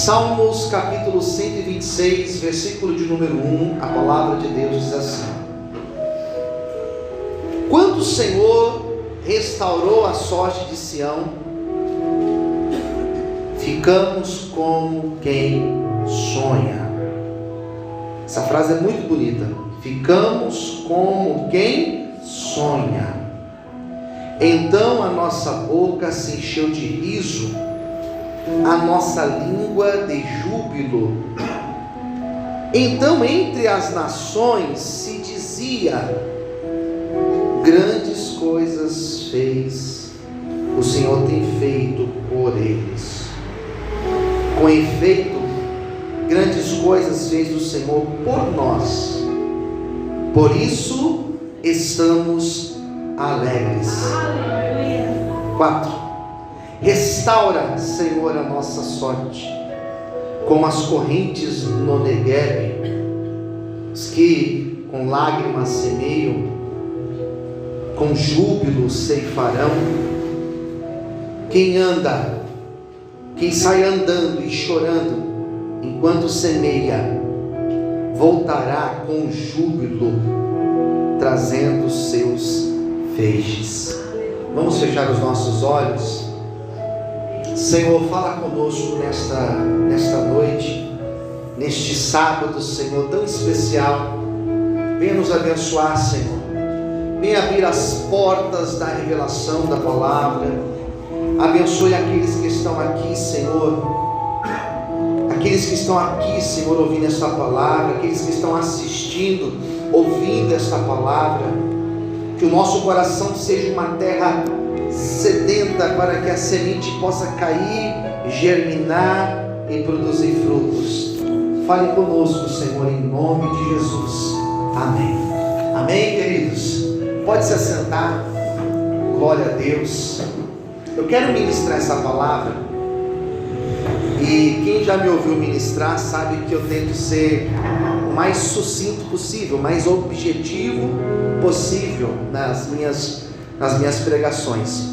Salmos capítulo 126, versículo de número 1, a palavra de Deus diz assim: quando o Senhor restaurou a sorte de Sião, ficamos como quem sonha. Essa frase é muito bonita. Ficamos como quem sonha. Então a nossa boca se encheu de riso, a nossa língua de júbilo. Então entre as nações se dizia: grandes coisas fez, o Senhor tem feito por eles. Com efeito, grandes coisas fez o Senhor por nós, por isso estamos alegres. 4. Restaura, Senhor, a nossa sorte, como as correntes no Negueb, os que com lágrimas semeiam, com júbilo ceifarão. Quem sai andando e chorando enquanto semeia, voltará com júbilo, trazendo seus feixes. Vamos fechar os nossos olhos. Senhor, fala conosco nesta noite, neste sábado, Senhor, tão especial. Venha nos abençoar, Senhor. Venha abrir as portas da revelação da palavra. Abençoe aqueles que estão aqui, Senhor. Aqueles que estão aqui, Senhor, ouvindo esta palavra. Aqueles que estão assistindo, ouvindo esta palavra. Que o nosso coração seja uma terra sedenta, para que a semente possa cair, germinar e produzir frutos. Fale conosco, Senhor, em nome de Jesus. Amém. Amém, queridos? Pode se assentar. Glória a Deus. Eu quero ministrar essa palavra, e quem já me ouviu ministrar sabe que eu tento ser o mais sucinto possível, o mais objetivo possível nas minhas pregações.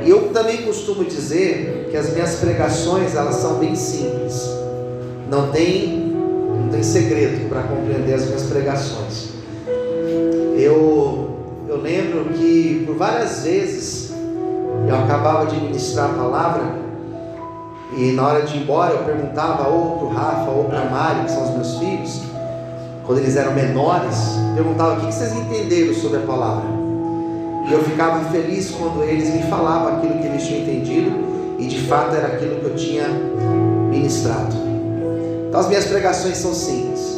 E eu também costumo dizer que as minhas pregações, elas são bem simples. Não tem segredo para compreender as minhas pregações. Eu lembro que por várias vezes eu acabava de ministrar a palavra, e na hora de ir embora eu perguntava ou para o Rafa ou para a Mari, que são os meus filhos, quando eles eram menores, perguntava: o que vocês entenderam sobre a palavra? E eu ficava feliz quando eles me falavam aquilo que eles tinham entendido, e de fato era aquilo que eu tinha ministrado. Então as minhas pregações são simples.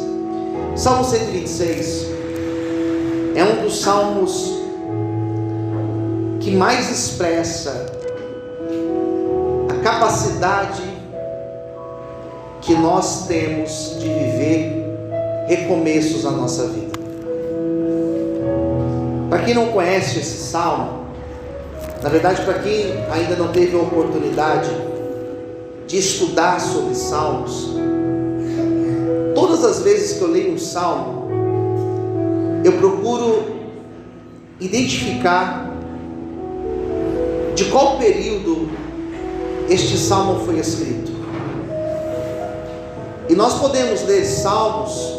Salmo 126 é um dos salmos que mais expressa a capacidade que nós temos de viver recomeços na nossa vida. Para quem não conhece esse salmo, na verdade, para quem ainda não teve a oportunidade de estudar sobre salmos, todas as vezes que eu leio um salmo, eu procuro identificar de qual período este salmo foi escrito. E nós podemos ler salmos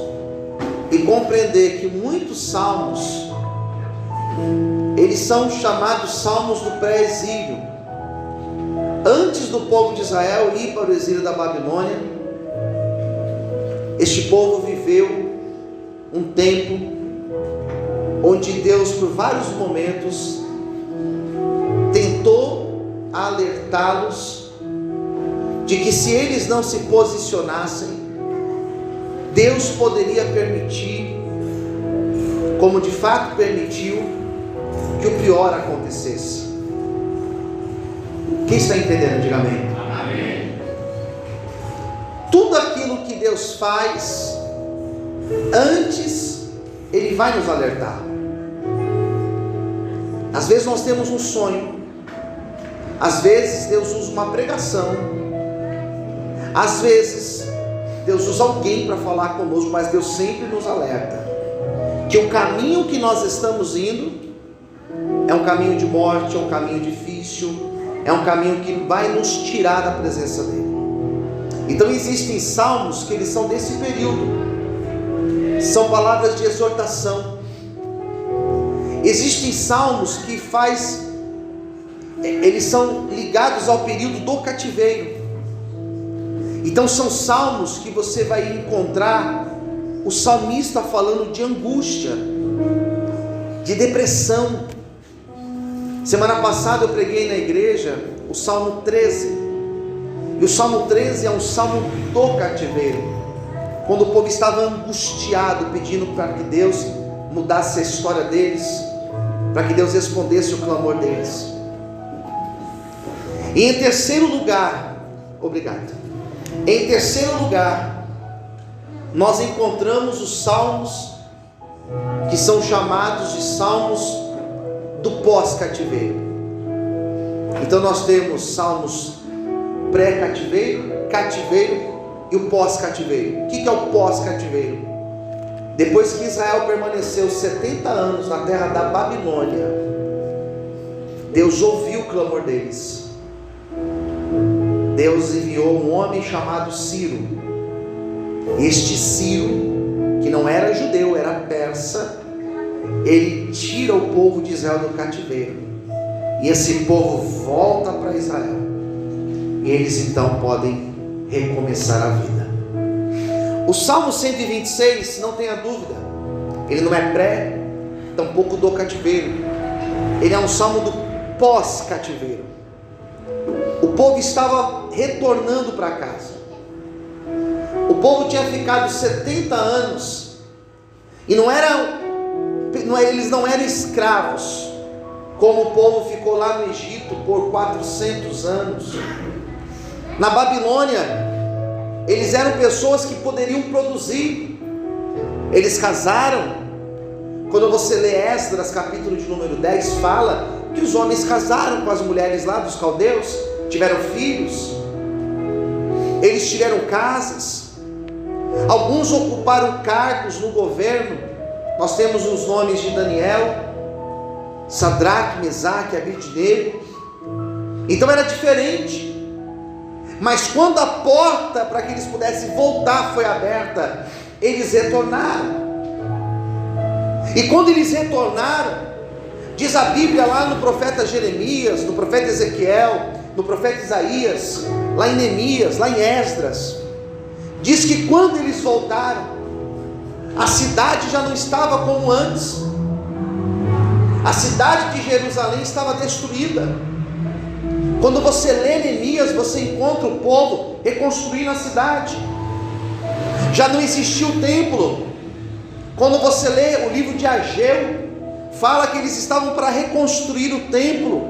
e compreender que muitos salmos, eles são chamados salmos do pré-exílio. Antes do povo de Israel ir para o exílio da Babilônia, este povo viveu um tempo onde Deus, por vários momentos, tentou alertá-los de que se eles não se posicionassem, Deus poderia permitir, como de fato permitiu, que o pior acontecesse. Quem está entendendo? Diga amém. Amém. Tudo aquilo que Deus faz, antes Ele vai nos alertar. Às vezes nós temos um sonho, às vezes Deus usa uma pregação, às vezes Deus usa alguém para falar conosco, mas Deus sempre nos alerta que o caminho que nós estamos indo é um caminho de morte, é um caminho difícil, é um caminho que vai nos tirar da presença dEle. Então existem salmos que eles são desse período, são palavras de exortação. Existem salmos que eles são ligados ao período do cativeiro. Então são salmos que você vai encontrar o salmista falando de angústia, de depressão. Semana passada eu preguei na igreja o Salmo 13, e o Salmo 13 é um salmo do cativeiro, quando o povo estava angustiado, pedindo para que Deus mudasse a história deles, para que Deus respondesse o clamor deles. E em terceiro lugar, nós encontramos os salmos que são chamados de salmos do pós-cativeiro. Então nós temos salmos pré-cativeiro, cativeiro e o pós-cativeiro. O que é o pós-cativeiro? Depois que Israel permaneceu 70 anos na terra da Babilônia, Deus ouviu o clamor deles. Deus enviou um homem chamado Ciro. Este Ciro, que não era judeu, era persa, ele tira o povo de Israel do cativeiro, e esse povo volta para Israel, e eles então podem recomeçar a vida. O Salmo 126, não tenha dúvida, ele não é pré, tampouco do cativeiro, ele é um salmo do pós-cativeiro. O povo estava retornando para casa, o povo tinha ficado 70 anos, e eles não eram escravos, como o povo ficou lá no Egito por 400 anos. Na Babilônia, eles eram pessoas que poderiam produzir, eles casaram. Quando você lê Esdras, capítulo de número 10, fala que os homens casaram com as mulheres lá dos caldeus, tiveram filhos, eles tiveram casas, alguns ocuparam cargos no governo. Nós temos os nomes de Daniel, Sadraque, Mesaque, Abednego. Então era diferente. Mas quando a porta para que eles pudessem voltar foi aberta, eles retornaram. E quando eles retornaram, diz a Bíblia lá no profeta Jeremias, no profeta Ezequiel, no profeta Isaías, lá em Neemias, lá em Esdras, diz que quando eles voltaram, a cidade já não estava como antes. A cidade de Jerusalém estava destruída. Quando você lê Neemias, você encontra o povo reconstruindo a cidade. Já não existia o templo. Quando você lê o livro de Ageu, fala que eles estavam para reconstruir o templo.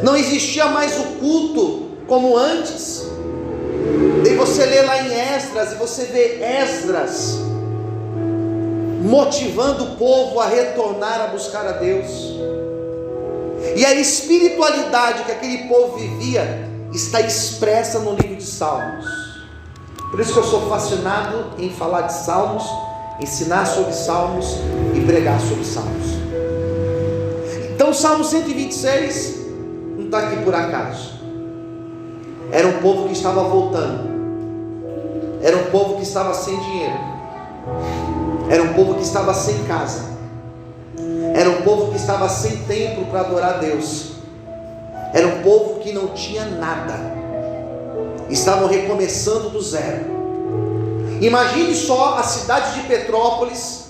Não existia mais o culto como antes. Daí você lê lá em Esdras, e você vê Esdras motivando o povo a retornar a buscar a Deus. E a espiritualidade que aquele povo vivia está expressa no livro de Salmos. Por isso que eu sou fascinado em falar de Salmos, ensinar sobre Salmos e pregar sobre Salmos. Então o Salmo 126 não está aqui por acaso. Era um povo que estava voltando, era um povo que estava sem dinheiro, era um povo que estava sem casa, era um povo que estava sem templo para adorar a Deus, era um povo que não tinha nada, estavam recomeçando do zero. Imagine só a cidade de Petrópolis,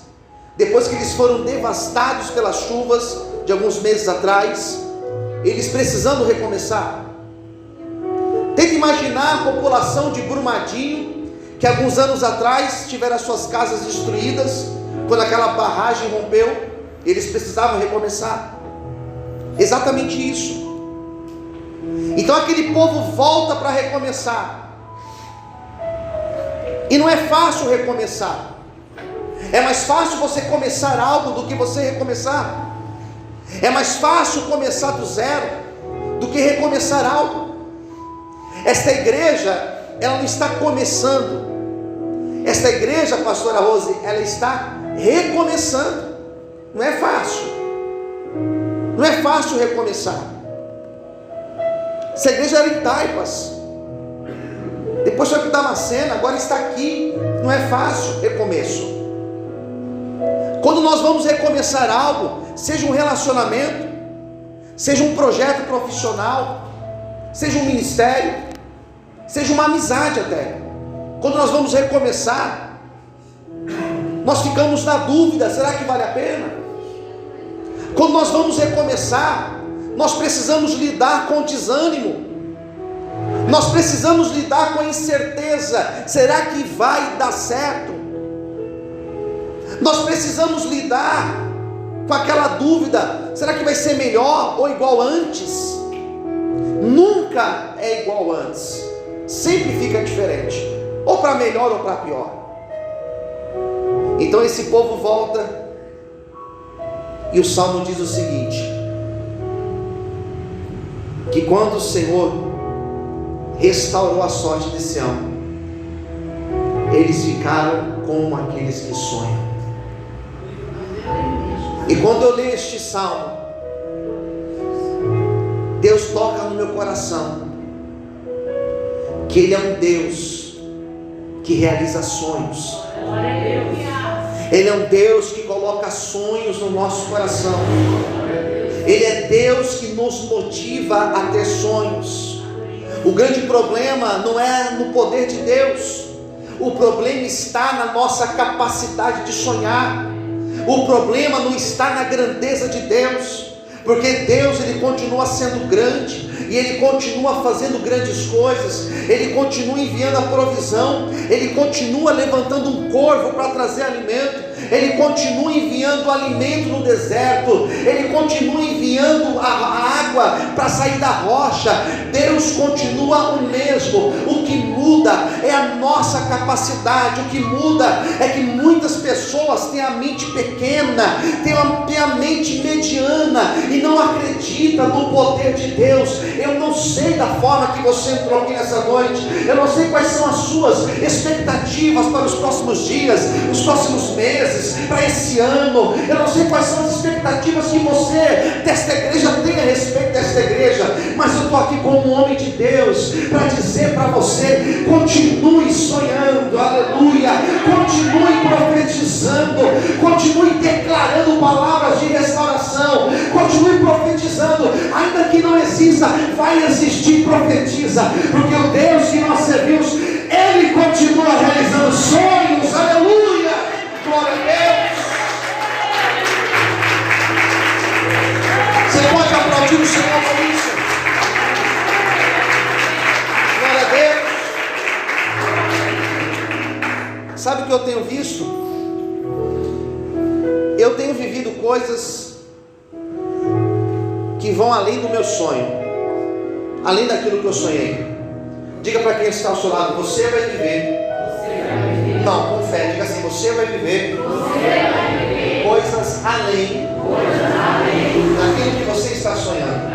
depois que eles foram devastados pelas chuvas de alguns meses atrás, eles precisando recomeçar. Tente imaginar a população de Brumadinho, que alguns anos atrás tiveram as suas casas destruídas, quando aquela barragem rompeu, eles precisavam recomeçar. Exatamente isso. Então aquele povo volta para recomeçar, e não é fácil recomeçar. É mais fácil você começar algo do que você recomeçar. É mais fácil começar do zero do que recomeçar algo. Esta igreja, ela não está começando. Esta igreja, pastora Rose, ela está recomeçando. Não é fácil. Não é fácil recomeçar. Essa igreja era em Taipas. Depois foi para Damasceno, agora está aqui. Não é fácil recomeço. Quando nós vamos recomeçar algo, seja um relacionamento, seja um projeto profissional, seja um ministério, seja uma amizade até, quando nós vamos recomeçar, nós ficamos na dúvida: será que vale a pena? Quando nós vamos recomeçar, nós precisamos lidar com o desânimo, nós precisamos lidar com a incerteza: será que vai dar certo? Nós precisamos lidar com aquela dúvida: será que vai ser melhor ou igual antes? Nunca é igual antes, sempre fica diferente, ou para melhor ou para pior. Então esse povo volta, e o Salmo diz o seguinte: que quando o Senhor restaurou a sorte de Sião, eles ficaram como aqueles que sonham. E quando eu leio este salmo, Deus toca no meu coração que Ele é um Deus que realiza sonhos. Ele é um Deus que coloca sonhos no nosso coração. Ele é Deus que nos motiva a ter sonhos. O grande problema não é no poder de Deus, o problema está na nossa capacidade de sonhar. O problema não está na grandeza de Deus, porque Deus, Ele continua sendo grande, e Ele continua fazendo grandes coisas, Ele continua enviando a provisão, Ele continua levantando um corvo para trazer alimento, Ele continua enviando alimento no deserto, Ele continua enviando a água para sair da rocha. Deus continua o mesmo. O que muda é a nossa capacidade. O que muda é que muitas pessoas têm a mente pequena, têm a mente mediana e não acreditam no poder de Deus. Eu não sei da forma que você entrou aqui nessa noite, eu não sei quais são as suas expectativas para os próximos dias, os próximos meses, para esse ano. Eu não sei quais são as expectativas que você desta igreja tem a respeito desta igreja, mas eu estou aqui como um homem de Deus para dizer para você: continue sonhando, aleluia, continue profetizando, continue declarando palavras de restauração, continue profetizando, ainda que não exista, vai existir, profetiza, porque o Deus que nós servimos, Ele continua realizando sonhos, aleluia, glória a Deus. Você pode aplaudir o Senhor por isso? Glória a Deus. Sabe o que eu tenho visto? Eu tenho vivido coisas que vão além do meu sonho, além daquilo que eu sonhei. Diga para quem está ao seu lado: você vai viver. Não, com fé, diga assim: você vai viver coisas além daquilo que você está sonhando.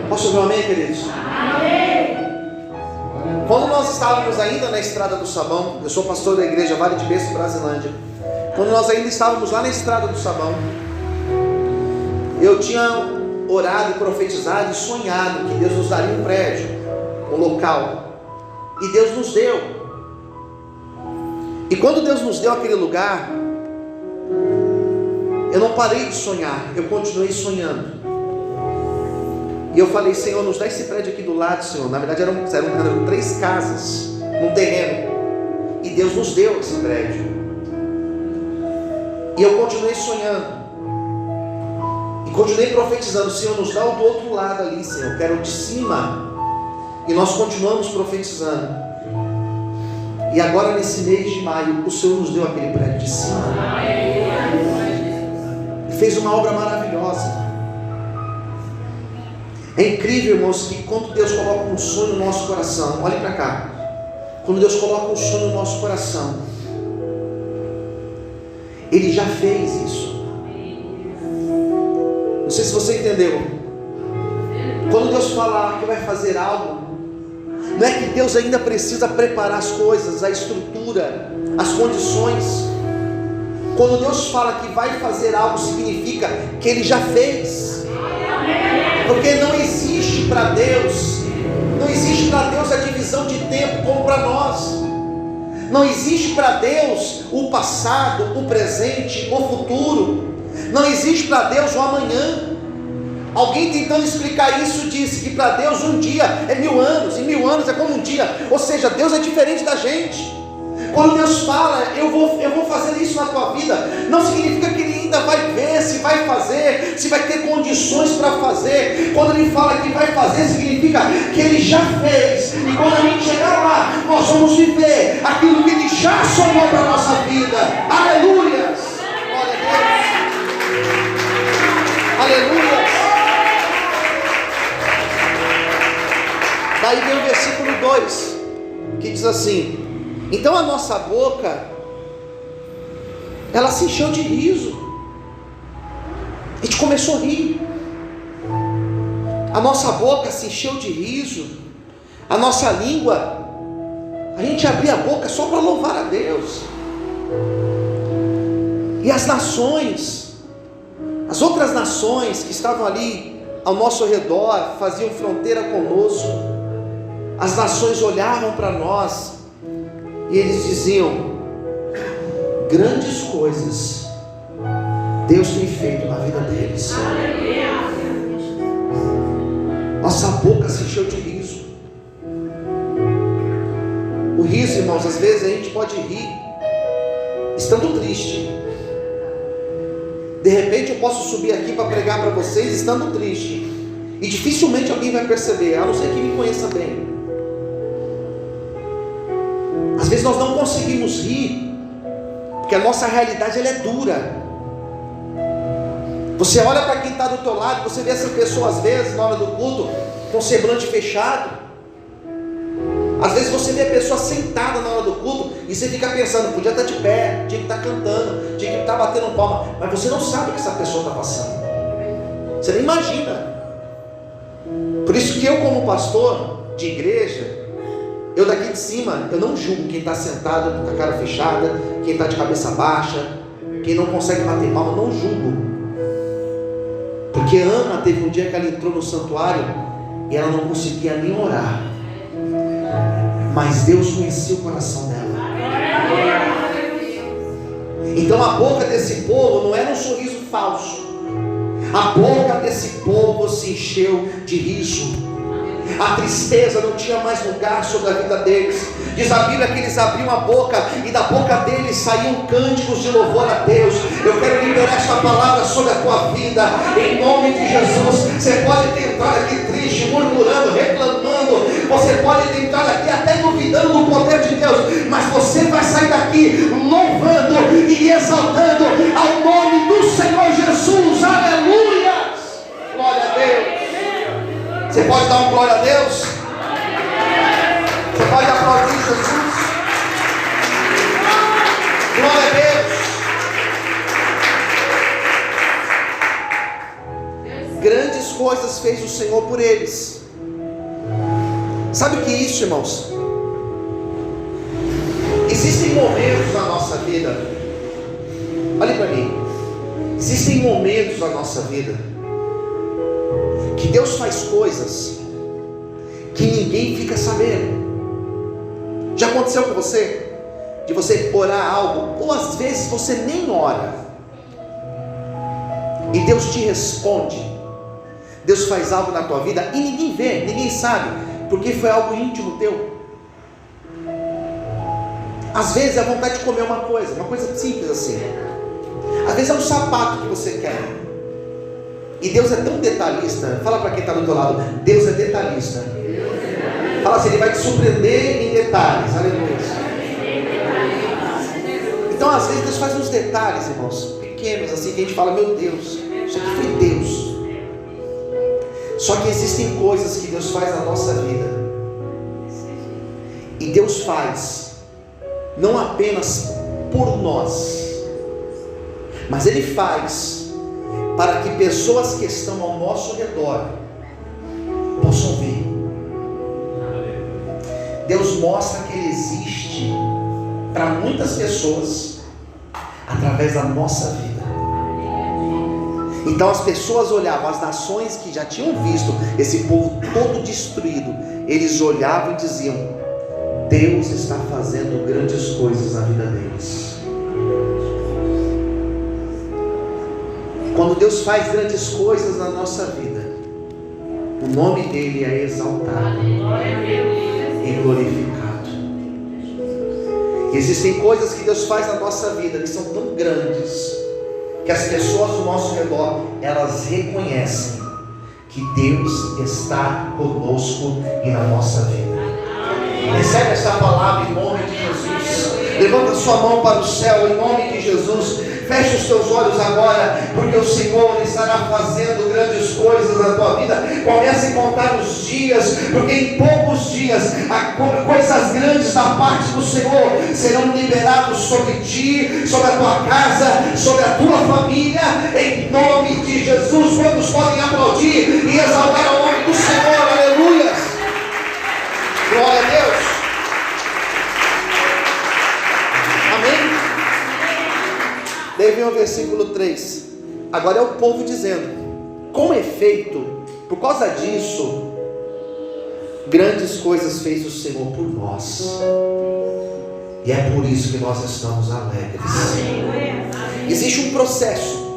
Posso ouvir um amém, queridos? Quando nós estávamos ainda na Estrada do Sabão, eu sou pastor da igreja Vale de Bênção, Brasilândia. Quando nós ainda estávamos lá na Estrada do Sabão, eu tinha orado, profetizado e sonhado que Deus nos daria um prédio, um local, e Deus nos deu. E quando Deus nos deu aquele lugar, eu não parei de sonhar, eu continuei sonhando. E eu falei: Senhor, nos dá esse prédio aqui do lado, Senhor. Na verdade eram 3 casas num terreno, e Deus nos deu esse prédio. E eu continuei sonhando, e continuei profetizando: Senhor, nos dá o do outro lado ali, Senhor, quero o de cima. E nós continuamos profetizando. E agora nesse mês de maio, o Senhor nos deu aquele prédio de cima. E fez uma obra maravilhosa. É incrível, irmãos, que quando Deus coloca um sonho no nosso coração, olhe para cá, quando Deus coloca um sonho no nosso coração, Ele já fez isso. Não sei se você entendeu. Quando Deus fala que vai fazer algo, não é que Deus ainda precisa preparar as coisas, a estrutura, as condições. Quando Deus fala que vai fazer algo, significa que Ele já fez. Porque não existe para Deus Não existe para Deus a divisão de tempo como para nós. Não existe para Deus o passado, o presente, o futuro. Não existe para Deus o amanhã. Alguém tentando explicar isso disse que para Deus um dia é 1000 anos, e 1000 anos é como um dia. Ou seja, Deus é diferente da gente. Quando Deus fala, eu vou fazer isso na tua vida, não significa que Ele ainda vai ver se vai fazer, se vai ter condições para fazer. Quando Ele fala que vai fazer, significa que Ele já fez. E quando a gente chegar lá, nós vamos viver aquilo que Ele já sonhou para a nossa vida. Aleluia! Glória a Deus! Aleluia! Daí vem o versículo 2, que diz assim: então a nossa boca, ela se encheu de riso. A gente começou a rir. A nossa boca se encheu de riso. A nossa língua, a gente abria a boca só para louvar a Deus. E as nações, as outras nações que estavam ali ao nosso redor, faziam fronteira conosco. As nações olhavam para nós e eles diziam: grandes coisas Deus tem feito na vida deles. Nossa boca se encheu de riso. O riso, irmãos, às vezes a gente pode rir estando triste. De repente eu posso subir aqui para pregar para vocês estando triste, e dificilmente alguém vai perceber, a não ser que me conheça bem. Às vezes nós não conseguimos rir, porque a nossa realidade ela é dura. Você olha para quem está do teu lado, você vê essa pessoa às vezes na hora do culto com o semblante fechado. Às vezes você vê a pessoa sentada na hora do culto e você fica pensando, podia estar de pé, tinha que estar cantando, tinha que estar batendo palma, mas você não sabe o que essa pessoa está passando. Você nem imagina. Por isso que eu, como pastor de igreja, eu daqui de cima, eu não julgo quem está sentado com a cara fechada, quem está de cabeça baixa, quem não consegue bater palma, não julgo. Porque Ana teve um dia que ela entrou no santuário e ela não conseguia nem orar, mas Deus conhecia o coração dela. Então a boca desse povo não era um sorriso falso. A boca desse povo se encheu de riso. A tristeza não tinha mais lugar sobre a vida deles. Diz a Bíblia que eles abriam a boca e da boca deles saíam cânticos de louvor a Deus. Eu quero liberar esta palavra sobre a tua vida, em nome de Jesus. Você pode ter entrado aqui triste, murmurando, reclamando. Você pode ter entrado aqui até duvidando do poder de Deus, mas você vai sair daqui louvando e exaltando ao nome do Senhor Jesus. Aleluia! Glória a Deus. Você pode dar um glória a Deus? Você pode aplaudir Jesus? Glória a Deus. Grandes coisas fez o Senhor por eles. Sabe o que é isso, irmãos? Existem momentos na nossa vida, olhe para mim, existem momentos na nossa vida que Deus faz coisas que ninguém fica sabendo. Já aconteceu com você? De você orar algo, ou às vezes você nem ora, e Deus te responde. Deus faz algo na tua vida e ninguém vê, ninguém sabe, porque foi algo íntimo teu. Às vezes é a vontade de comer uma coisa simples assim. Às vezes é um sapato que você quer. E Deus é tão detalhista. Fala para quem está do teu lado, Deus é detalhista. Fala assim, Ele vai te surpreender em detalhes. Aleluia. Então às vezes Deus faz uns detalhes, irmãos, pequenos assim, que a gente fala, meu Deus, isso aqui foi Deus. Só que existem coisas que Deus faz na nossa vida, e Deus faz não apenas por nós, mas Ele faz para que pessoas que estão ao nosso redor possam ver. Deus mostra que Ele existe para muitas pessoas através da nossa vida. Então as pessoas olhavam, as nações que já tinham visto esse povo todo destruído, eles olhavam e diziam: Deus está fazendo grandes coisas na vida deles. Quando Deus faz grandes coisas na nossa vida, o nome dele é exaltado e glorificado. Existem coisas que Deus faz na nossa vida que são tão grandes, que as pessoas ao nosso redor, elas reconhecem que Deus está conosco e na nossa vida. Recebe essa palavra em nome de Jesus. Levanta sua mão para o céu em nome de Jesus. Feche os teus olhos agora, porque o Senhor estará fazendo grandes coisas na tua vida. Comece a contar os dias, porque em poucos dias coisas grandes da parte do Senhor serão liberados sobre ti, sobre a tua casa, sobre a tua família, em nome de Jesus. Quantos podem aplaudir e exaltar o nome do Senhor? Aleluia! Glória a Deus. Amém? Daí vem o versículo 3. Agora é o povo dizendo: com efeito, por causa disso, grandes coisas fez o Senhor por nós, e é por isso que nós estamos alegres. Existe um processo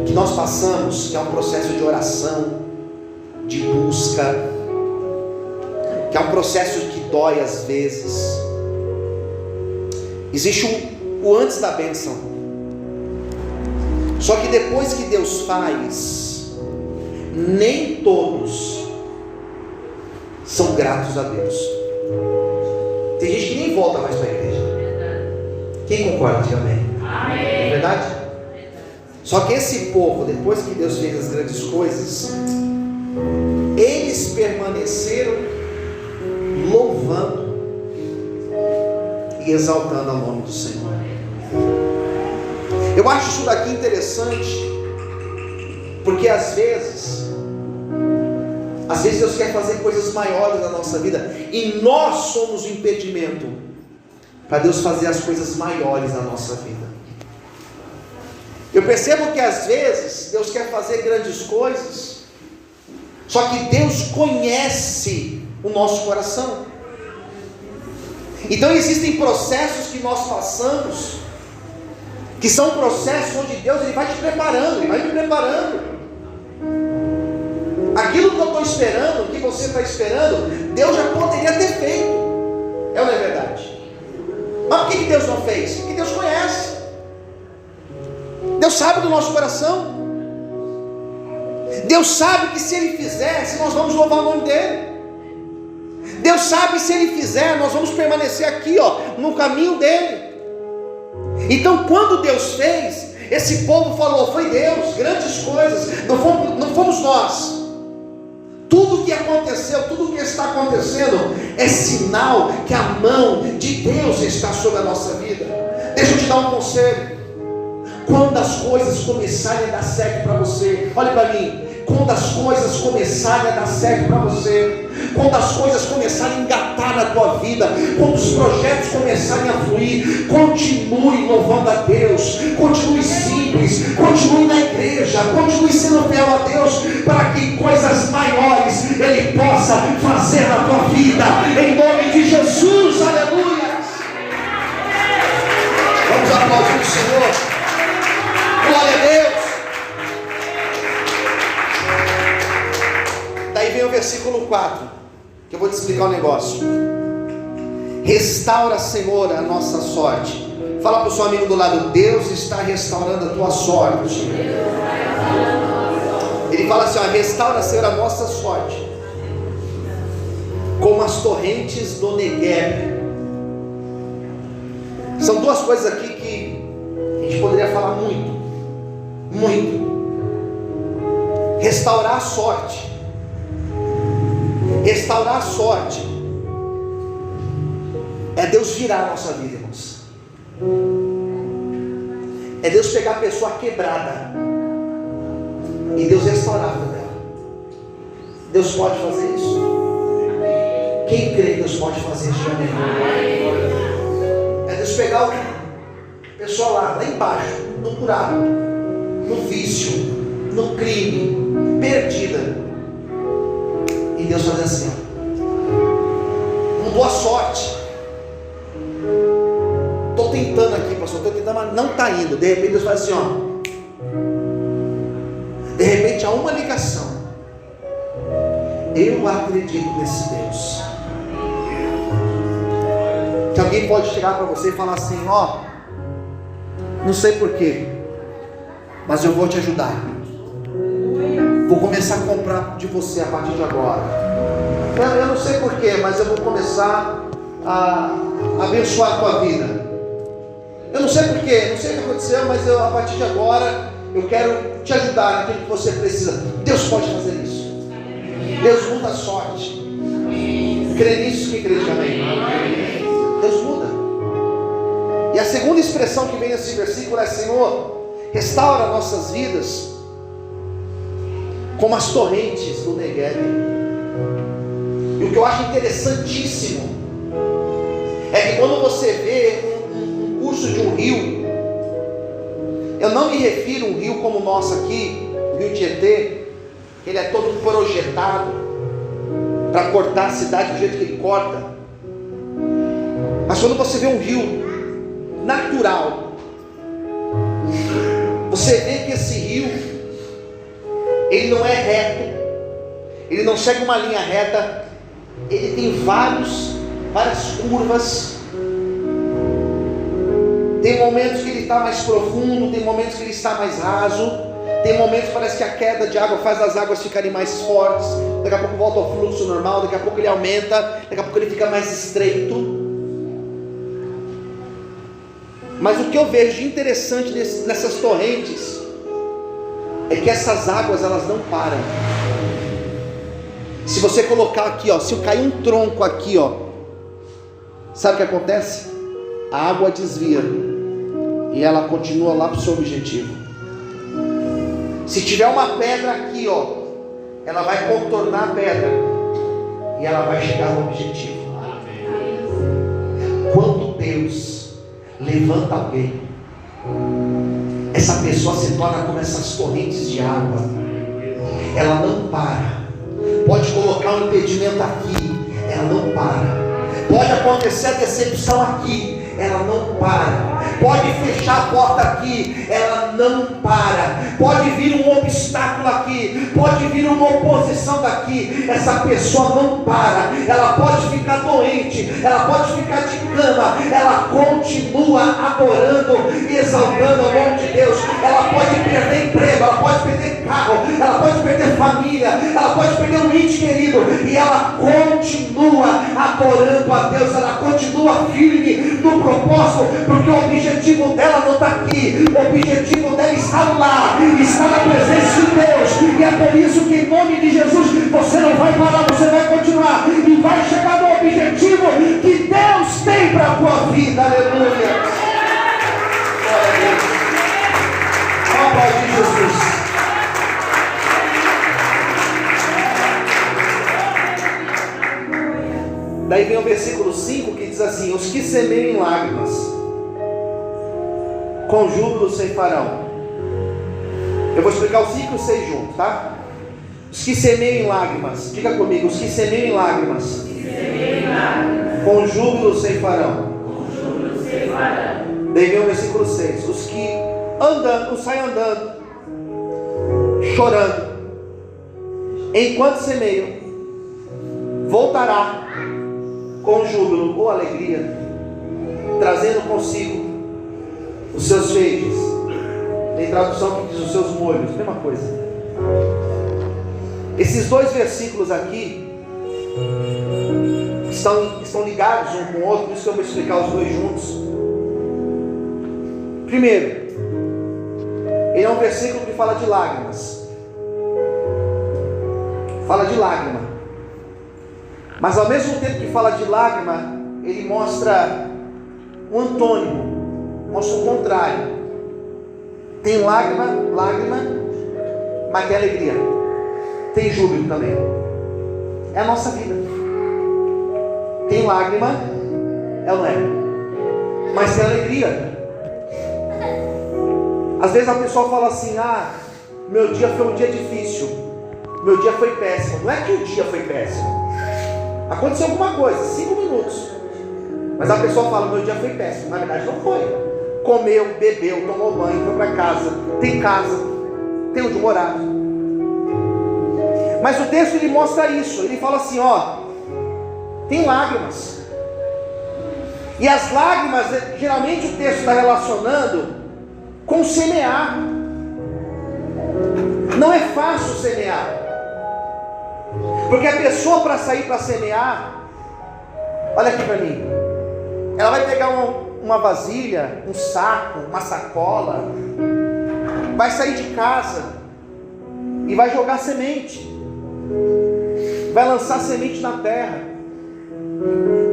que nós passamos, que é um processo de oração, de busca, que é um processo que dói às vezes. Existe o antes da bênção. Só que depois que Deus faz, nem todos são gratos a Deus. Tem gente que nem volta mais para a igreja. Quem concorda? Diga amém. É verdade? Só que esse povo, depois que Deus fez as grandes coisas, eles permaneceram louvando e exaltando o nome do Senhor. Eu acho isso daqui interessante, porque às vezes Deus quer fazer coisas maiores na nossa vida, e nós somos o impedimento para Deus fazer as coisas maiores na nossa vida. Eu percebo que às vezes Deus quer fazer grandes coisas, só que Deus conhece o nosso coração. Então existem processos que nós passamos, que são processos onde Deus ele vai te preparando, Ele vai me preparando. Aquilo que eu estou esperando, o que você está esperando, Deus já poderia ter feito. É ou não é verdade? Mas por que Deus não fez? Porque Deus conhece. Deus sabe do nosso coração. Deus sabe que se Ele fizesse, nós vamos louvar o nome dEle. Deus sabe se Ele fizer, nós vamos permanecer aqui, no caminho dEle. Então quando Deus fez, esse povo falou: foi Deus, grandes coisas, não fomos nós. Tudo que aconteceu, tudo que está acontecendo é sinal que a mão de Deus está sobre a nossa vida. Deixa eu te dar um conselho. Quando as coisas começarem a dar certo para você, olhe para mim, quando as coisas começarem a dar certo para você, quando as coisas começarem a engatar na tua vida, quando os projetos começarem a fluir, continue louvando a Deus, continue simples, continue na igreja, continue sendo fiel a Deus, para que coisas maiores Ele possa fazer na tua vida, em nome de Jesus. Aleluia! Vamos aplaudir o Senhor. Glória a Deus. Daí vem o versículo 4, que eu vou te explicar um negócio. Restaura, Senhor, a nossa sorte. Fala para o seu amigo do lado: Deus está restaurando a tua sorte. Ele fala assim: restaura, Senhor, a nossa sorte, como as torrentes do Negueb. São duas coisas aqui que a gente poderia falar muito. Restaurar a sorte. Restaurar a sorte é Deus virar a nossa vida, irmãos. É Deus pegar a pessoa quebrada e Deus restaurar a vida dela. Deus pode fazer isso? Quem crê que Deus pode fazer isso? É Deus pegar a pessoa lá embaixo, no buraco, no vício, no crime, perdida. E Deus faz assim, boa sorte. Estou tentando aqui, pastor, estou tentando, mas não está indo. De repente Deus faz assim, de repente há uma ligação. Eu acredito nesse Deus. Que alguém pode chegar para você e falar assim, não sei porquê, mas eu vou te ajudar. Vou começar a comprar de você a partir de agora. Eu não sei porquê, mas eu vou começar a abençoar a tua vida. Eu não sei porquê, não sei o que aconteceu, mas a partir de agora eu quero te ajudar naquilo que você precisa. Deus pode fazer isso. Deus muda a sorte. Crê nisso, que crê, amém? Deus muda. E a segunda expressão que vem nesse versículo é: Senhor, restaura nossas vidas como as torrentes do Negueb. E o que eu acho interessantíssimo é que quando você vê um curso de um rio, eu não me refiro a um rio como o nosso aqui, o Rio Tietê, que ele é todo projetado para cortar a cidade do jeito que ele corta. Mas quando você vê um rio natural, você vê que esse rio, ele não é reto, ele não segue uma linha reta, ele tem várias curvas. Tem momentos que ele está mais profundo, tem momentos que ele está mais raso, tem momentos que parece que a queda de água faz as águas ficarem mais fortes, daqui a pouco volta ao fluxo normal, daqui a pouco ele aumenta, daqui a pouco ele fica mais estreito. Mas o que eu vejo de interessante nessas torrentes é que essas águas, elas não param. Se você colocar aqui, se eu cair um tronco aqui, sabe o que acontece? A água desvia e ela continua lá para o seu objetivo. Se tiver uma pedra aqui, ela vai contornar a pedra e ela vai chegar no objetivo. Quando Deus levanta alguém, essa pessoa se torna como essas torrentes de água. Ela não para. Pode colocar um impedimento aqui, ela não para. Pode acontecer a decepção aqui, ela não para. Pode fechar a porta aqui, ela não para. Pode vir um obstáculo aqui, pode vir uma oposição daqui, essa pessoa não para. Ela pode ficar doente, ela pode ficar de cama, ela continua adorando e exaltando o nome de Deus. Ela pode perder emprego, ela pode perder carro, ela pode perder família, ela pode perder um ente querido, e ela continua adorando a Deus, ela continua firme no propósito, porque o objetivo dela não está aqui, o objetivo dela está lá, está na presença de Deus. E é por isso que, em nome de Jesus, você não vai parar, você vai continuar e vai chegar no objetivo que Deus tem para a tua vida. Aleluia. Glória a Deus. Aplaudir Jesus. Daí vem o versículo 5 que diz assim: os que semeiam em lágrimas, com júbilo ceifarão. Eu vou explicar os 5 e os 6 juntos, tá? Os que semeiam em lágrimas, diga comigo: os que semeiam em lágrimas, com júbilo ceifarão. Daí vem o versículo 6: os que saem andando, chorando, enquanto semeiam, voltará com júbilo ou alegria, trazendo consigo os seus feixes. Tem tradução que diz os seus molhos, mesma coisa. Esses 2 versículos aqui estão ligados um com o outro, por isso que eu vou explicar os 2 juntos. Primeiro, ele é um versículo que fala de lágrimas. Fala de lágrima. Mas ao mesmo tempo que fala de lágrima, ele mostra um antônimo, mostra o contrário. Tem lágrima, mas tem alegria. Tem júbilo também. É a nossa vida. Tem lágrima, é ou não é? Mas tem alegria. Às vezes a pessoa fala assim: meu dia foi um dia difícil, meu dia foi péssimo. Não é que o dia foi péssimo, aconteceu alguma coisa, 5 minutos, mas a pessoa fala: meu dia foi péssimo. Na verdade não foi. Comeu, bebeu, tomou banho, foi para casa, tem onde morar. Mas o texto ele mostra isso. Ele fala assim: tem lágrimas. E as lágrimas, geralmente o texto está relacionando com semear. Não é fácil semear, porque a pessoa, para sair para semear, olha aqui para mim, ela vai pegar uma vasilha, um saco, uma sacola, vai sair de casa e vai jogar semente, vai lançar semente na terra,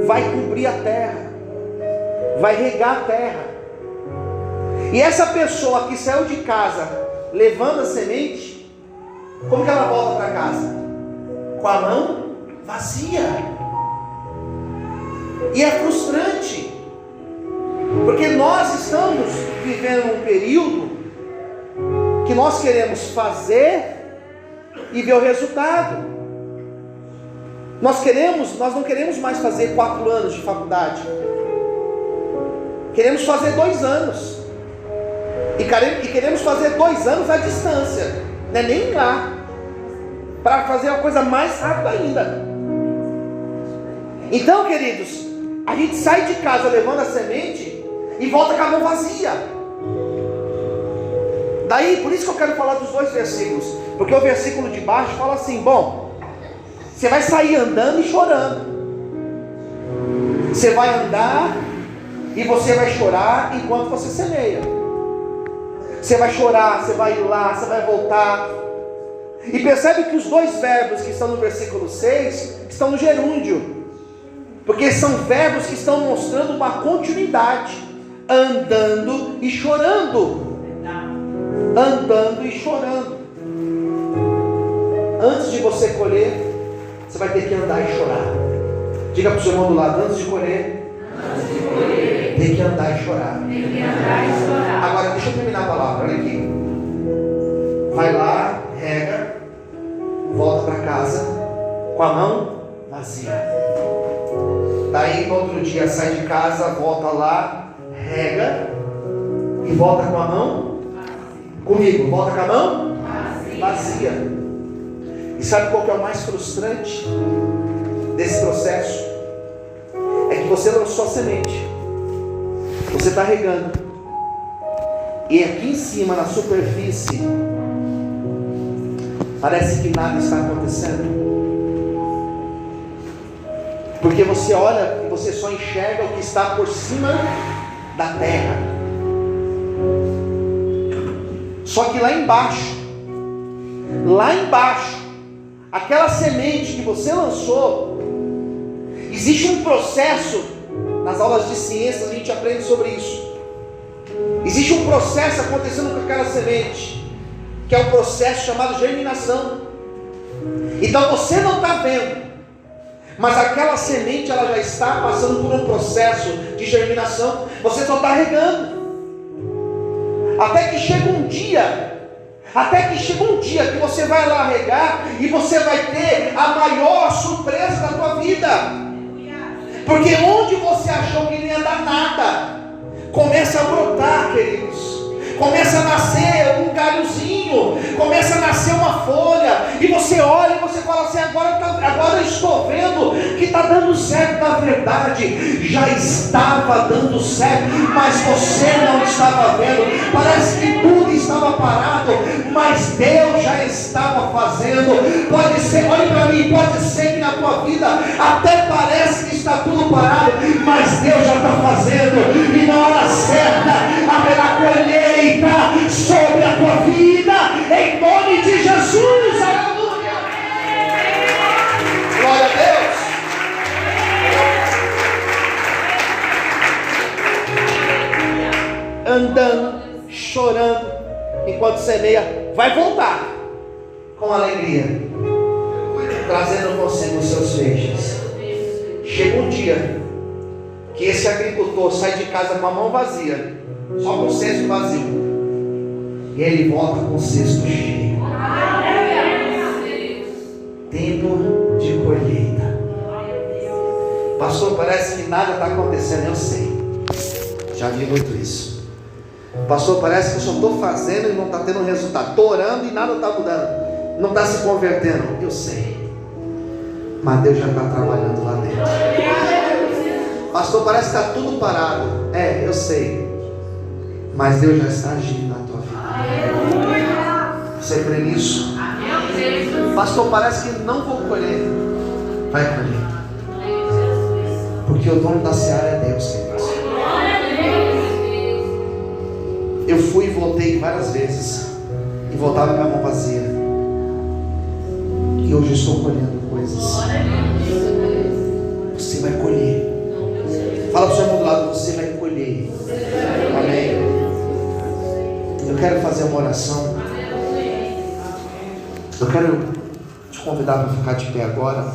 vai cobrir a terra, vai regar a terra. E essa pessoa que saiu de casa levando a semente, como que ela volta para casa? Com a mão vazia. E é frustrante, porque nós estamos vivendo um período que nós queremos fazer e ver o resultado. Nós não queremos mais fazer 4 anos de faculdade, queremos fazer 2 anos, e queremos fazer 2 anos à distância, não é nem lá, para fazer uma coisa mais rápida ainda. Então, queridos, a gente sai de casa levando a semente e volta com a mão vazia. Daí, por isso que eu quero falar dos 2 versículos, porque o versículo de baixo fala assim: você vai sair andando e chorando. Você vai andar e você vai chorar enquanto você semeia. Você vai chorar, você vai ir lá, você vai voltar. E percebe que os 2 verbos que estão no versículo 6 estão no gerúndio, porque são verbos que estão mostrando uma continuidade: andando e chorando. Andando e chorando. Antes de você colher, você vai ter que andar e chorar. Diga para o seu irmão do lado: antes de colher, tem que andar e chorar. Agora deixa eu terminar a palavra, olha aqui. Vai lá, rega, volta para casa com a mão vazia. Daí no outro dia sai de casa, volta lá, rega e volta com a mão comigo, volta com a mão vazia. E sabe qual que é o mais frustrante desse processo? É que você lançou a semente, você está regando, e aqui em cima, na superfície, parece que nada está acontecendo, porque você olha e você só enxerga o que está por cima da terra. Só que lá embaixo, aquela semente que você lançou, existe um processo. Nas aulas de ciências a gente aprende sobre isso. Existe um processo acontecendo com aquela semente, que é um processo chamado germinação. Então você não está vendo, mas aquela semente ela já está passando por um processo de germinação. Você só está regando, até que chega um dia que você vai lá regar e você vai ter a maior surpresa da tua vida. Porque onde você achou que não ia dar nada, começa a brotar, queridos. Começa a nascer um galhozinho, começa a nascer uma folha, e você olha e você fala assim: agora eu estou vendo que está dando certo. Na verdade, já estava dando certo, mas você não estava vendo. Parece que tudo estava parado, mas Deus já estava fazendo. Pode ser, olhe para mim, pode ser que na tua vida até parece que está tudo parado, mas Deus já está fazendo, e na hora certa haverá colheita sobre a tua vida, em nome de Jesus. Aleluia, glória a Deus. Andando, chorando, enquanto semeia, vai voltar com alegria, trazendo consigo os seus feixes. Chega um dia que esse agricultor sai de casa com a mão vazia, só com o cesto vazio, E ele volta com o cesto cheio. Tempo de colheita. Pastor, parece que nada está acontecendo. Eu sei. Já vi muito isso. Pastor, parece que eu só estou fazendo e não está tendo resultado. Estou orando e nada está mudando. Não está se convertendo. Eu sei. Mas Deus já está trabalhando lá dentro. Pastor, parece que está tudo parado. Eu sei. Mas Deus já está agindo na tua vida. Você crê nisso? Pastor, parece que não vou colher. Vai colher. Porque o dono da seara é Deus, queridos. Eu fui e voltei várias vezes. E voltava com a mão vazia. E hoje eu estou colhendo coisas. Você vai colher. Fala para o seu irmão do lado, você vai colher. Amém. Eu quero fazer uma oração. Eu quero te convidar para ficar de pé agora.